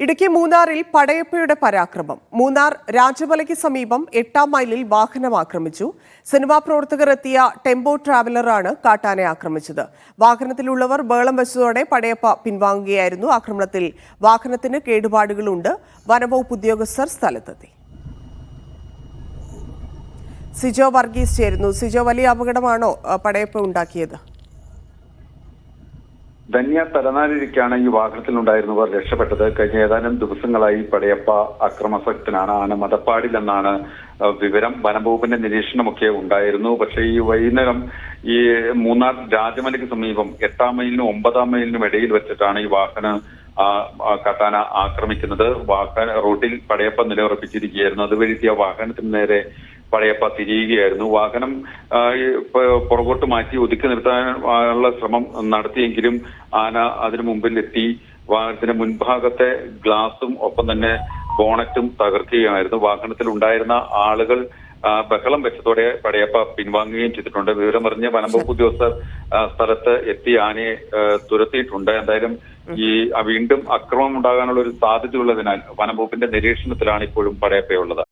ഇടുക്കി മൂന്നാറിൽ പടയപ്പയുടെ പരാക്രമം. മൂന്നാർ രാജമലയ്ക്ക് സമീപം 8-ാം മൈലിൽ വാഹനം ആക്രമിച്ചു. സിനിമാ പ്രവർത്തകർ എത്തിയ ടെമ്പോ ട്രാവലറാണ് കാട്ടാനെ ആക്രമിച്ചത്. വാഹനത്തിലുള്ളവർ ബഹളം വെച്ചതോടെ പടയപ്പ പിൻവാങ്ങുകയായിരുന്നു. ആക്രമണത്തിൽ വാഹനത്തിന് കേടുപാടുകളുണ്ട്. വനംവകുപ്പ് ഉദ്യോഗസ്ഥർ സ്ഥലത്തെത്തി. സിജോ വർഗീസ് ചേരുന്നു. സിജോ, വലിയ അപകടമാണോ പടയപ്പ ഉണ്ടാക്കിയത്? ധന്യ തലനാരിഴയ്ക്കാണ് ഈ വാഹനത്തിലുണ്ടായിരുന്നവർ രക്ഷപ്പെട്ടത്. കഴിഞ്ഞ ഏതാനും ദിവസങ്ങളായി പടയപ്പ അക്രമാസക്തനാണ്. ആന മതപ്പാടിലെന്നാണ് വിവരം. വനംവകുപ്പിന്റെ നിരീക്ഷണമൊക്കെ ഉണ്ടായിരുന്നു. പക്ഷേ ഈ വൈകുന്നേരം ഈ മൂന്നാർ രാജമലയ്ക്ക് സമീപം 8-ാം മൈലിനും 9-ാം മൈലിനും ഇടയിൽ വെച്ചിട്ടാണ് ഈ കാട്ടാന ആക്രമിക്കുന്നത്. റോഡിൽ പടയപ്പ നിലയുറപ്പിച്ചിരിക്കുകയായിരുന്നു. അതുവഴി വാഹനത്തിന് നേരെ പടയപ്പ തിരിയുകയായിരുന്നു. വാഹനം പുറകോട്ട് മാറ്റി ഒതുക്കി നിർത്താനുള്ള ശ്രമം നടത്തിയെങ്കിലും ആന അതിനു മുമ്പിൽ എത്തി വാഹനത്തിന്റെ മുൻഭാഗത്തെ ഗ്ലാസും ഒപ്പം തന്നെ ബോണറ്റും തകർക്കുകയായിരുന്നു. വാഹനത്തിൽ ഉണ്ടായിരുന്ന ആളുകൾ ബഹളം വെച്ചതോടെ പടയപ്പ പിൻവാങ്ങുകയും ചെയ്തിട്ടുണ്ട്. വിവരമറിഞ്ഞ് വനംവകുപ്പ് ഉദ്യോഗസ്ഥർ സ്ഥലത്ത് എത്തി ആനയെ തുരത്തിയിട്ടുണ്ട്. എന്തായാലും വീണ്ടും അക്രമം ഉണ്ടാകാനുള്ള ഒരു സാധ്യതയുള്ളതിനാൽ വനംവകുപ്പിന്റെ നിരീക്ഷണത്തിലാണ് ഇപ്പോഴും പടയപ്പയുള്ളത്.